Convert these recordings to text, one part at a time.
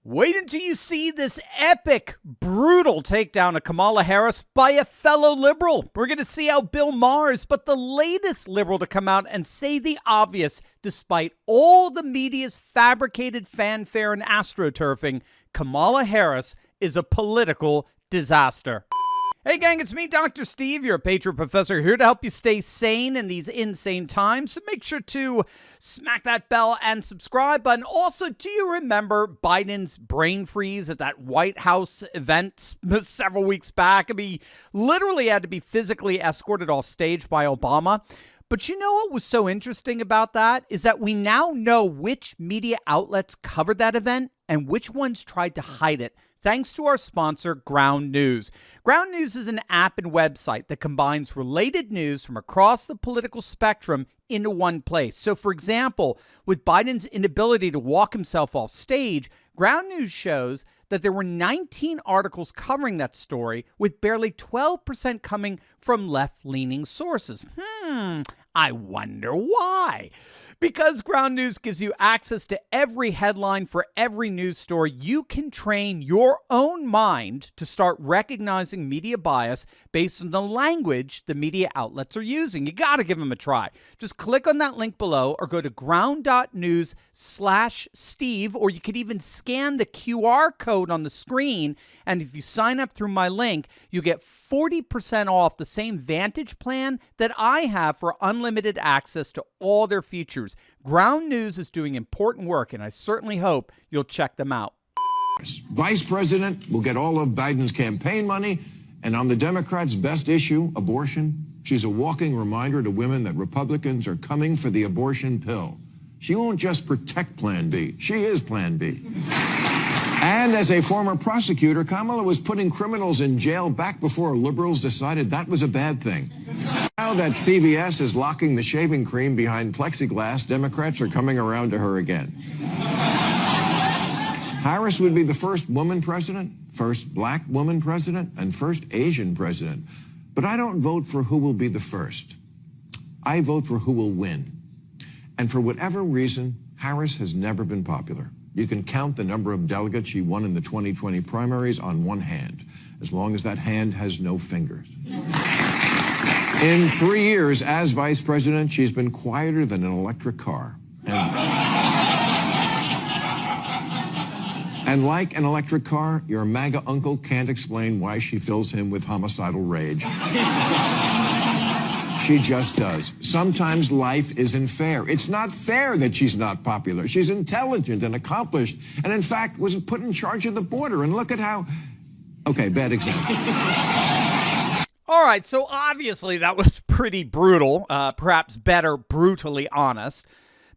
Wait until you see this epic, brutal takedown of Kamala Harris by a fellow liberal. We're going to see how Bill Maher is but the latest liberal to come out and say the obvious, despite all the media's fabricated fanfare and astroturfing. Kamala Harris is a political disaster. Hey gang, it's me, Dr. Steve, your Patriot Professor, here to help you stay sane in these insane times. So make sure to smack that bell and subscribe button. Also, do you remember Biden's brain freeze at that White House event several weeks back? I mean, he literally had to be physically escorted off stage by Obama. But you know what was so interesting about that is that we now know which media outlets covered that event and which ones tried to hide it, thanks to our sponsor, Ground News. Ground News is an app and website that combines related news from across the political spectrum into one place. So, for example, with Biden's inability to walk himself off stage, Ground News shows that there were 19 articles covering that story, with barely 12% coming from left-leaning sources. I wonder why. Because Ground News gives you access to every headline for every news story, you can train your own mind to start recognizing media bias based on the language the media outlets are using. You got to give them a try. Just click on that link below or go to ground.news/Steve, or you could even scan the QR code on the screen. And if you sign up through my link, you get 40% off the same Vantage plan that I have for unlimited access to all their features. Ground News is doing important work, and I certainly hope you'll check them out. Vice President will get all of Biden's campaign money, and on the Democrats' best issue, abortion, she's a walking reminder to women that Republicans are coming for the abortion pill. She won't just protect Plan B. She is Plan B. And as a former prosecutor, Kamala was putting criminals in jail back before liberals decided that was a bad thing. Now that CVS is locking the shaving cream behind plexiglass, Democrats are coming around to her again. Harris would be the first woman president, first black woman president, and first Asian president. But I don't vote for who will be the first. I vote for who will win. And for whatever reason, Harris has never been popular. You can count the number of delegates she won in the 2020 primaries on one hand, as long as that hand has no fingers. In 3 years as vice president, she's been quieter than an electric car. And like an electric car, your MAGA uncle can't explain why she fills him with homicidal rage. She just does. Sometimes life isn't fair. It's not fair that she's not popular. She's intelligent and accomplished, and in fact was put in charge of the border. And look at how... Okay, bad example. All right, so obviously that was pretty brutal, perhaps better brutally honest.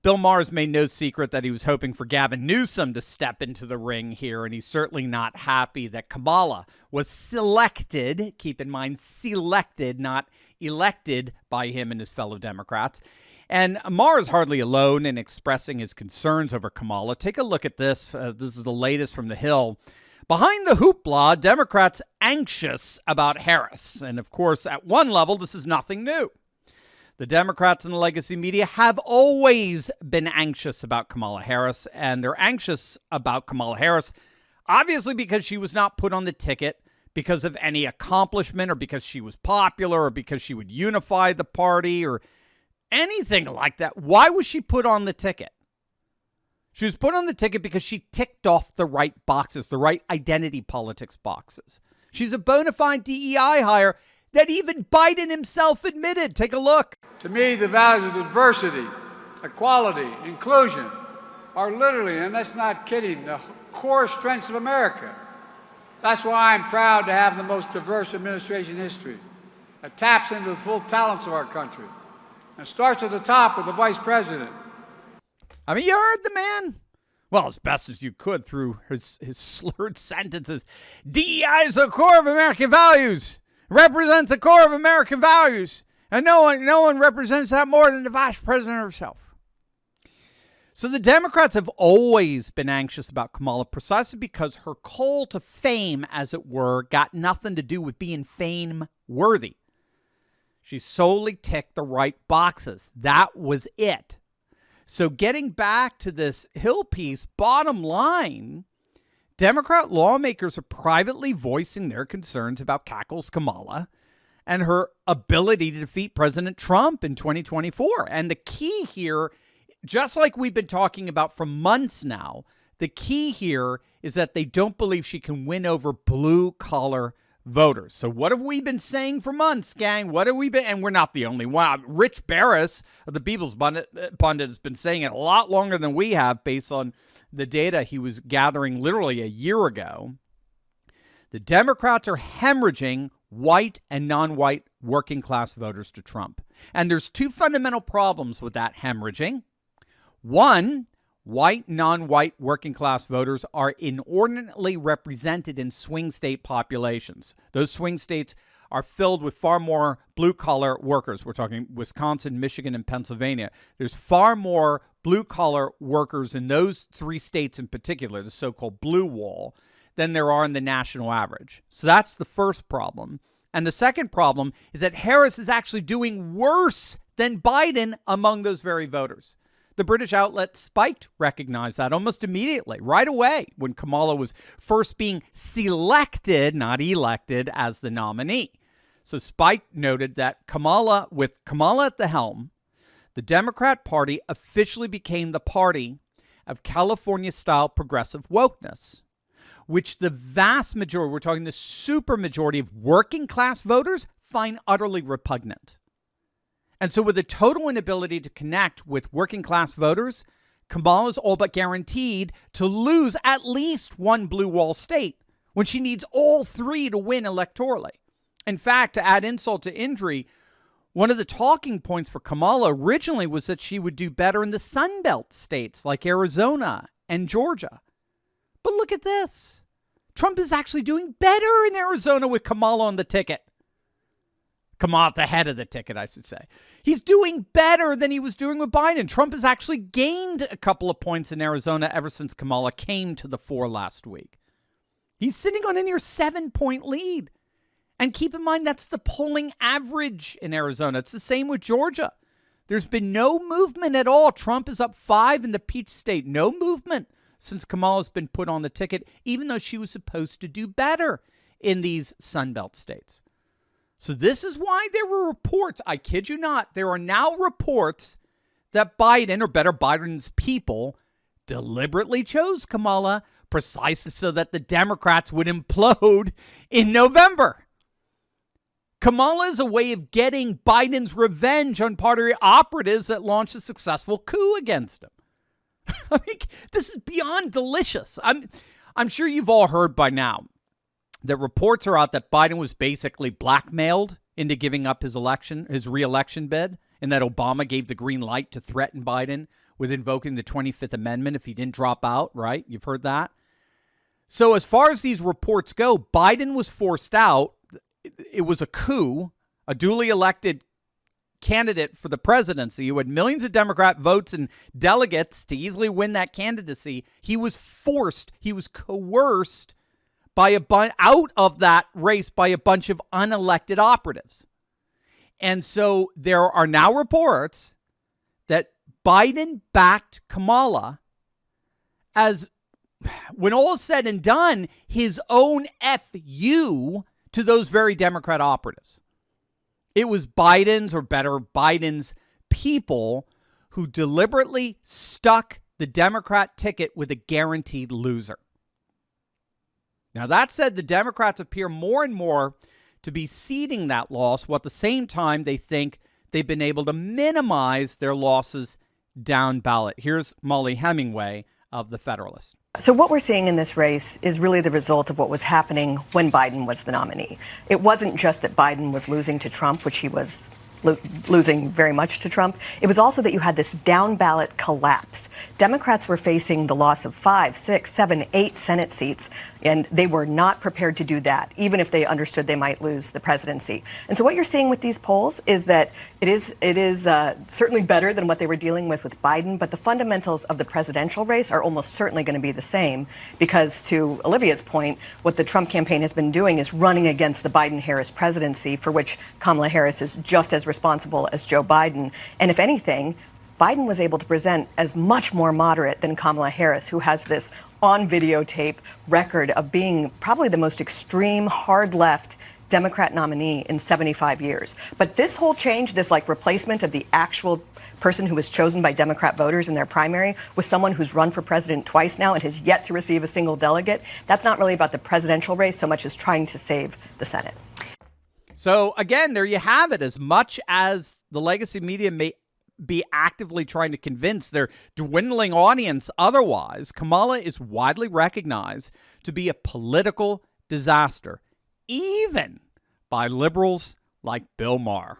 Bill Maher's made no secret that he was hoping for Gavin Newsom to step into the ring here, and he's certainly not happy that Kamala was selected, keep in mind selected, not elected, by him and his fellow Democrats. And Maher is hardly alone in expressing his concerns over Kamala. Take a look at this. This is the latest from The Hill. Behind the hoopla, Democrats anxious about Harris. And of course, at one level, this is nothing new. The Democrats and the legacy media have always been anxious about Kamala Harris, and they're anxious about Kamala Harris, obviously because she was not put on the ticket because of any accomplishment or because she was popular or because she would unify the party or anything like that. Why was she put on the ticket? She was put on the ticket because she ticked off the right boxes, the right identity politics boxes. She's a bona fide DEI hire that even Biden himself admitted. Take a look. To me, the values of diversity, equality, inclusion are literally, and that's not kidding, the core strengths of America. That's why I'm proud to have the most diverse administration in history. It taps into the full talents of our country. And starts at the top with the vice president. I mean, you heard the man. Well, as best as you could through his slurred sentences. DEI is the core of American values. Represents the core of American values. And no one represents that more than the vice president herself. So the Democrats have always been anxious about Kamala precisely because her call to fame, as it were, got nothing to do with being fame-worthy. She solely ticked the right boxes. That was it. So getting back to this Hill piece, bottom line, Democrat lawmakers are privately voicing their concerns about Cackle's Kamala and her ability to defeat President Trump in 2024. And the key here, just like we've been talking about for months now, the key here is that they don't believe she can win over blue-collar voters. So what have we been saying for months, gang? What have we been? And we're not the only one. Rich Barris of the People's Pundit has been saying it a lot longer than we have based on the data he was gathering literally a year ago. The Democrats are hemorrhaging white and non-white working class voters to Trump. And there's two fundamental problems with that hemorrhaging. One, white, non-white working class voters are inordinately represented in swing state populations. Those swing states are filled with far more blue-collar workers. We're talking Wisconsin, Michigan, and Pennsylvania. There's far more blue-collar workers in those three states in particular, the so-called blue wall, than there are in the national average. So that's the first problem. And the second problem is that Harris is actually doing worse than Biden among those very voters. The British outlet Spiked recognized that almost immediately, right away, when Kamala was first being selected, not elected, as the nominee. So Spiked noted that with Kamala at the helm, the Democrat Party officially became the party of California-style progressive wokeness, which the vast majority, we're talking the supermajority of working class voters, find utterly repugnant. And so with a total inability to connect with working class voters, Kamala is all but guaranteed to lose at least one blue wall state when she needs all three to win electorally. In fact, to add insult to injury, one of the talking points for Kamala originally was that she would do better in the Sun Belt states like Arizona and Georgia. But look at this. Trump is actually doing better in Arizona with Kamala on the ticket. Kamala at the head of the ticket, I should say. He's doing better than he was doing with Biden. Trump has actually gained a couple of points in Arizona ever since Kamala came to the fore last week. He's sitting on a near 7-point lead. And keep in mind, that's the polling average in Arizona. It's the same with Georgia. There's been no movement at all. Trump is up 5 in the Peach State. No movement since Kamala's been put on the ticket, even though she was supposed to do better in these Sunbelt states. So this is why there were reports, I kid you not, there are now reports that Biden, or better, Biden's people, deliberately chose Kamala precisely so that the Democrats would implode in November. Kamala is a way of getting Biden's revenge on party operatives that launched a successful coup against him. I mean, this is beyond delicious. I'm sure you've all heard by now that reports are out that Biden was basically blackmailed into giving up his re-election bid, and that Obama gave the green light to threaten Biden with invoking the 25th Amendment if he didn't drop out, right? You've heard that. So as far as these reports go, Biden was forced out. It was a coup, a duly elected candidate for the presidency who had millions of Democrat votes and delegates to easily win that candidacy. He was forced, he was coerced out of that race by a bunch of unelected operatives. And so there are now reports that Biden backed Kamala as, when all is said and done, his own FU to those very Democrat operatives. It was Biden's people who deliberately stuck the Democrat ticket with a guaranteed loser. Now, that said, the Democrats appear more and more to be ceding that loss, while at the same time they think they've been able to minimize their losses down ballot. Here's Molly Hemingway of The Federalist. So what we're seeing in this race is really the result of what was happening when Biden was the nominee. It wasn't just that Biden was losing to Trump, which he was losing very much to Trump. It was also that you had this down ballot collapse. Democrats were facing the loss of 5, 6, 7, 8 Senate seats, and they were not prepared to do that, even if they understood they might lose the presidency. And so what you're seeing with these polls is that it is certainly better than what they were dealing with Biden, but the fundamentals of the presidential race are almost certainly going to be the same, because to Olivia's point, what the Trump campaign has been doing is running against the Biden-Harris presidency, for which Kamala Harris is just as responsible as Joe Biden. And if anything, Biden was able to present as much more moderate than Kamala Harris, who has this on videotape record of being probably the most extreme, hard left Democrat nominee in 75 years. But this whole change, this like replacement of the actual person who was chosen by Democrat voters in their primary with someone who's run for president twice now and has yet to receive a single delegate, that's not really about the presidential race so much as trying to save the Senate. So again, there you have it. As much as the legacy media may be actively trying to convince their dwindling audience otherwise, Kamala is widely recognized to be a political disaster, even by liberals like Bill Maher.